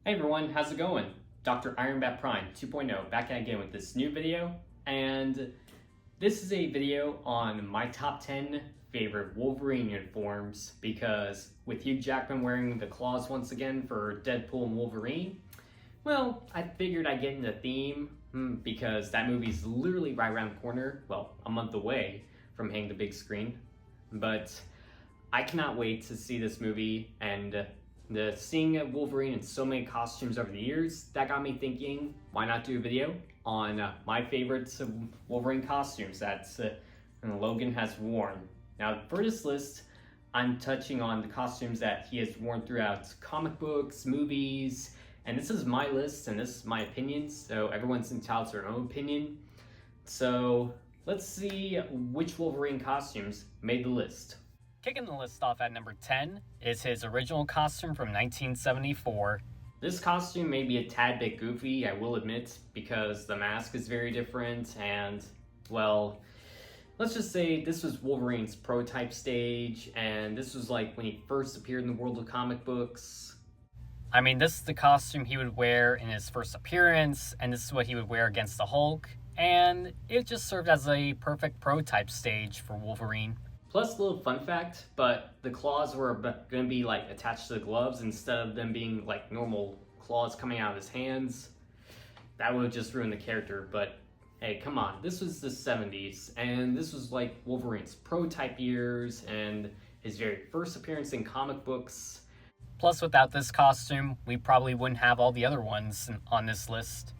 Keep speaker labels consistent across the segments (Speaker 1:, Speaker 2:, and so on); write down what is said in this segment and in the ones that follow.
Speaker 1: Hey everyone, how's it going? Dr. Ironbat Prime 2.0 back at again with this new video, and this is a video on my top 10 favorite Wolverine uniforms because with Hugh Jackman wearing the claws once again for Deadpool and Wolverine, well, I figured I'd get in the theme because that movie's literally right around the corner, well, a month away from hitting the big screen, but I cannot wait to see this movie and seeing Wolverine in so many costumes over the years, that got me thinking, why not do a video on my favorites of Wolverine costumes that Logan has worn. Now, for this list, I'm touching on the costumes that he has worn throughout comic books, movies, and this is my list and this is my opinion, so everyone's entitled to their own opinion. So let's see which Wolverine costumes made the list.
Speaker 2: Kicking the list off at number 10 is his original costume from 1974.
Speaker 1: This costume may be a tad bit goofy, I will admit, because the mask is very different and, well, let's just say this was Wolverine's prototype stage, and this was like when he first appeared in the world of comic books.
Speaker 2: I mean, this is the costume he would wear in his first appearance, and this is what he would wear against the Hulk, and it just served as a perfect prototype stage for Wolverine.
Speaker 1: Plus, a little fun fact, but the claws were going to be like attached to the gloves instead of them being like normal claws coming out of his hands. That would have just ruined the character, but hey, come on. This was the 70s, and this was like Wolverine's prototype years and his very first appearance in comic books.
Speaker 2: Plus, without this costume, we probably wouldn't have all the other ones on this list.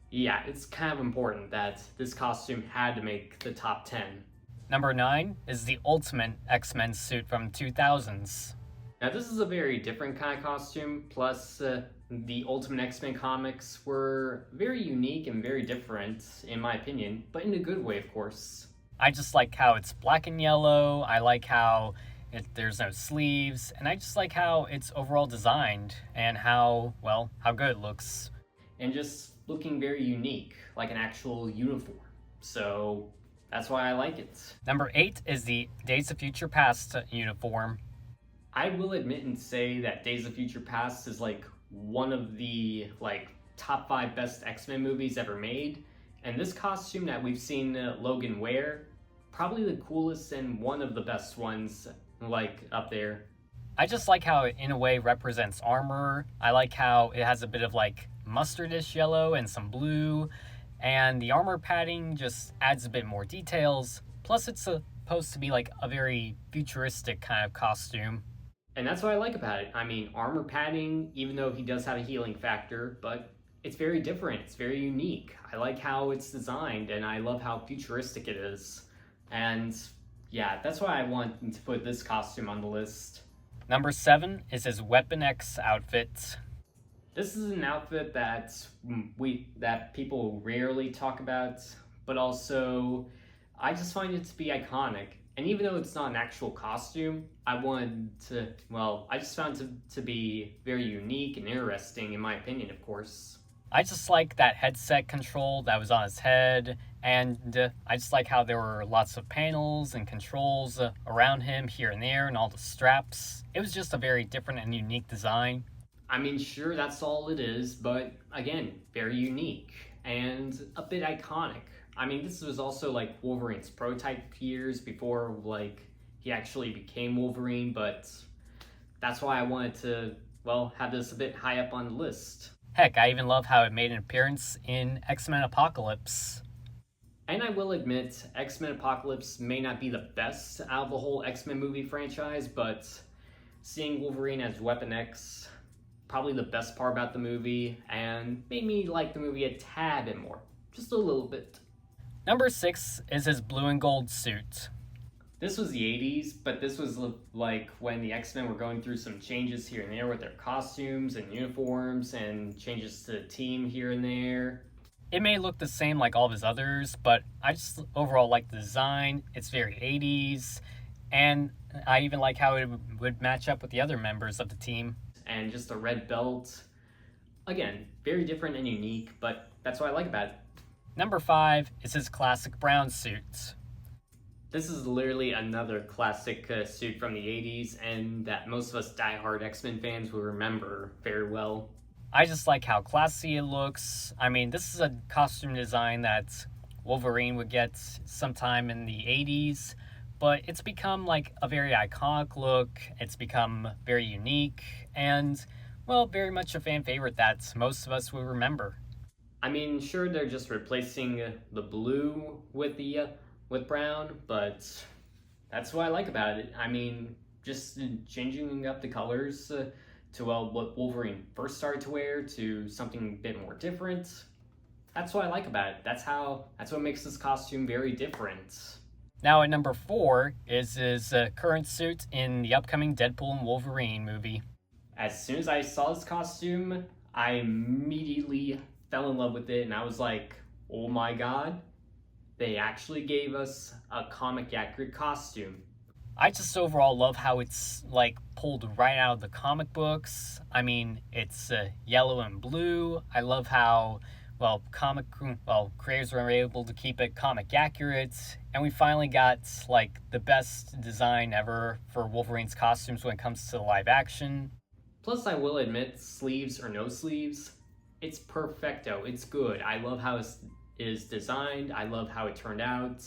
Speaker 1: Yeah, it's kind of important that this costume had to make the top 10.
Speaker 2: Number 9 is the Ultimate X-Men suit from 2000s.
Speaker 1: Now this is a very different kind of costume, plus the Ultimate X-Men comics were very unique and very different, in my opinion, but in a good way, of course.
Speaker 2: I just like how it's black and yellow, I like how there's no sleeves, and I just like how it's overall designed, and how good it looks.
Speaker 1: And just looking very unique, like an actual uniform. So that's why I like it.
Speaker 2: Number 8 is the Days of Future Past uniform.
Speaker 1: I will admit and say that Days of Future Past is like one of the top 5 best X-Men movies ever made. And this costume that we've seen Logan wear, probably the coolest and one of the best ones up there.
Speaker 2: I just like how it in a way represents armor. I like how it has a bit of mustardish yellow and some blue. And the armor padding just adds a bit more details. Plus, it's supposed to be a very futuristic kind of costume.
Speaker 1: And that's what I like about it. I mean, armor padding, even though he does have a healing factor, but it's very different. It's very unique. I like how it's designed, and I love how futuristic it is. And yeah, that's why I want to put this costume on the list.
Speaker 2: Number 7 is his Weapon X outfit.
Speaker 1: This is an outfit that people rarely talk about, but also I just find it to be iconic. And even though it's not an actual costume, I just found it to be very unique and interesting, in my opinion, of course.
Speaker 2: I just like that headset control that was on his head, and I just like how there were lots of panels and controls around him here and there, and all the straps. It was just a very different and unique design.
Speaker 1: I mean, sure, that's all it is, but again, very unique and a bit iconic. I mean, this was also Wolverine's prototype years before he actually became Wolverine, but that's why I wanted to, have this a bit high up on the list.
Speaker 2: Heck, I even love how it made an appearance in X-Men Apocalypse.
Speaker 1: And I will admit, X-Men Apocalypse may not be the best out of the whole X-Men movie franchise, but seeing Wolverine as Weapon X, probably the best part about the movie, and made me like the movie a tad bit more. Just a little bit.
Speaker 2: Number 6 is his blue and gold suit.
Speaker 1: This was the 80s, but this was when the X-Men were going through some changes here and there with their costumes and uniforms and changes to the team here and there.
Speaker 2: It may look the same like all of his others, but I just overall like the design. It's very 80s, and I even like how it would match up with the other members of the team.
Speaker 1: And just a red belt. Again, very different and unique, but that's what I like about it.
Speaker 2: Number 5 is his classic brown suit.
Speaker 1: This is literally another classic suit from the 80s, and that most of us diehard X-Men fans will remember very well.
Speaker 2: I just like how classy it looks. I mean, this is a costume design that Wolverine would get sometime in the 80s, but it's become like a very iconic look. It's become very unique and, well, very much a fan favorite that most of us will remember.
Speaker 1: I mean, sure, they're just replacing the blue with the with brown, but that's what I like about it. I mean, just changing up the colors to well, what Wolverine first started to wear to something a bit more different. That's what I like about it. That's what makes this costume very different.
Speaker 2: Now, at number 4 is his current suit in the upcoming Deadpool and Wolverine movie.
Speaker 1: As soon as I saw this costume, I immediately fell in love with it, and I was like, "Oh my god, they actually gave us a comic accurate costume."
Speaker 2: I just overall love how it's like pulled right out of the comic books. I mean, it's yellow and blue. I love how creators were able to keep it comic accurate, and we finally got like the best design ever for Wolverine's costumes when it comes to live action.
Speaker 1: Plus, I will admit, sleeves or no sleeves, it's perfecto. It's good. I love how it is designed. I love how it turned out.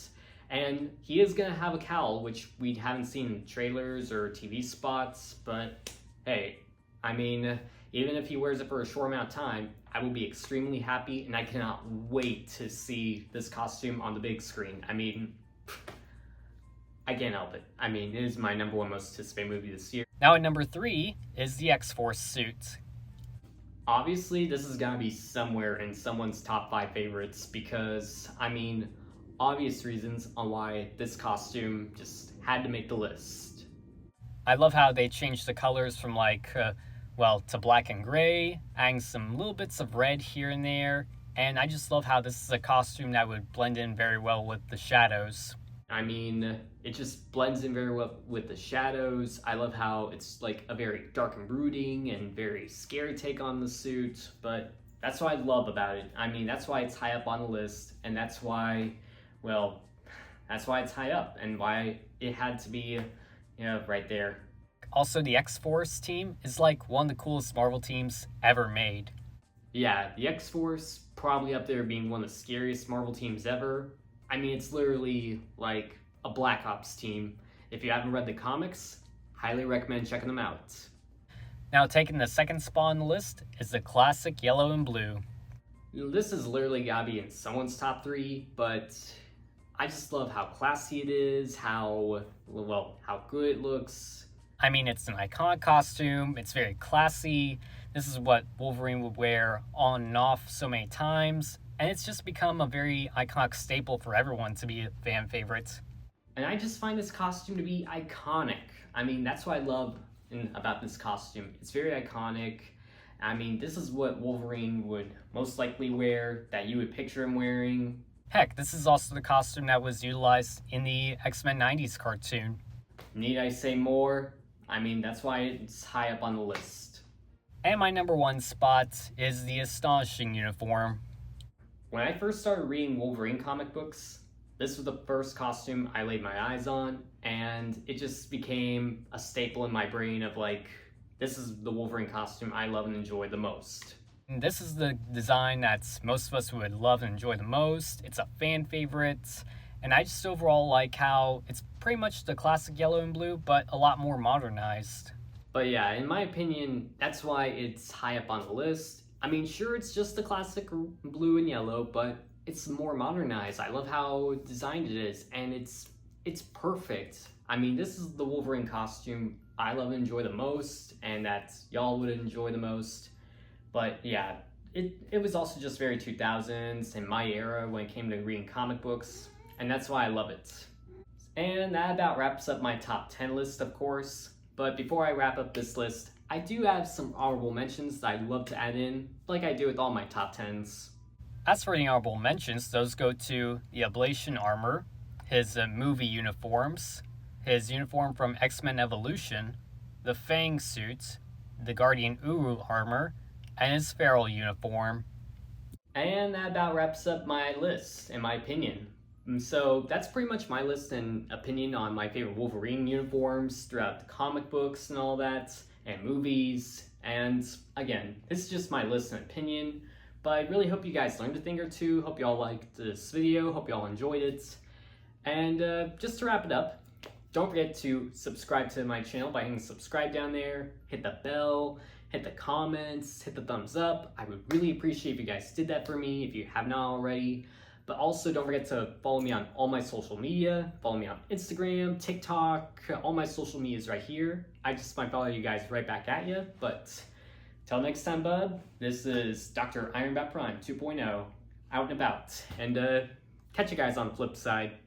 Speaker 1: And he is going to have a cowl, which we haven't seen in trailers or TV spots. But hey, I mean, even if he wears it for a short amount of time, I will be extremely happy. And I cannot wait to see this costume on the big screen. I mean, I can't help it. I mean, it is my number one most anticipated movie this year.
Speaker 2: Now at number 3 is the X-Force suit.
Speaker 1: Obviously, this is gonna be somewhere in someone's top 5 favorites because, I mean, obvious reasons on why this costume just had to make the list.
Speaker 2: I love how they changed the colors from to black and gray, adding some little bits of red here and there, and I just love how this is a costume that would blend in very well with the shadows.
Speaker 1: I mean, it just blends in very well with the shadows. I love how it's like a very dark and brooding and very scary take on the suit, but that's what I love about it. I mean, that's why it's high up on the list, and that's why, well, that's why it's high up and why it had to be, right there.
Speaker 2: Also, the X-Force team is like one of the coolest Marvel teams ever made.
Speaker 1: Yeah, the X-Force probably up there being one of the scariest Marvel teams ever. I mean, it's literally like a Black Ops team. If you haven't read the comics, highly recommend checking them out.
Speaker 2: Now, taking the second spot on the list is the classic yellow and blue.
Speaker 1: This is literally gotta be in someone's top 3, but I just love how classy it is, how good it looks.
Speaker 2: I mean, it's an iconic costume, it's very classy. This is what Wolverine would wear on and off so many times, and it's just become a very iconic staple for everyone to be a fan favorite.
Speaker 1: And I just find this costume to be iconic. I mean, that's what I love about this costume. It's very iconic. I mean, this is what Wolverine would most likely wear, that you would picture him wearing.
Speaker 2: Heck, this is also the costume that was utilized in the X-Men 90s cartoon.
Speaker 1: Need I say more? I mean, that's why it's high up on the list.
Speaker 2: And my number 1 spot is the Astonishing Uniform.
Speaker 1: When I first started reading Wolverine comic books, this was the first costume I laid my eyes on, and it just became a staple in my brain of like, this is the Wolverine costume I love and enjoy the most.
Speaker 2: And this is the design that most of us would love and enjoy the most. It's a fan favorite, and I just overall like how it's pretty much the classic yellow and blue, but a lot more modernized.
Speaker 1: But yeah, in my opinion, that's why it's high up on the list. I mean, sure, it's just the classic blue and yellow, but it's more modernized. I love how designed it is, and it's perfect. I mean, this is the Wolverine costume I love and enjoy the most, and that y'all would enjoy the most. But yeah, it was also just very 2000s in my era when it came to reading comic books, and that's why I love it. And that about wraps up my top 10 list, of course. But before I wrap up this list, I do have some honorable mentions that I'd love to add in, like I do with all my top 10s.
Speaker 2: As for the honorable mentions, those go to the Ablation armor, his movie uniforms, his uniform from X-Men Evolution, the Fang suit, the Guardian Uru armor, and his Feral uniform.
Speaker 1: And that about wraps up my list, in my opinion. So that's pretty much my list and opinion on my favorite Wolverine uniforms throughout the comic books and all that, and movies. And again, this is just my list and opinion, but I really hope you guys learned a thing or two. Hope you all liked this video. Hope you all enjoyed it. And just to wrap it up, don't forget to subscribe to my channel by hitting subscribe down there, hit the bell, hit the comments, hit the thumbs up. I would really appreciate if you guys did that for me if you have not already. But also don't forget to follow me on all my social media. Follow me on Instagram, TikTok, all my social media is right here. I just might follow you guys right back at you. But till next time, bud, this is Dr. Iron Bat Prime 2.0 out and about. And catch you guys on the flip side.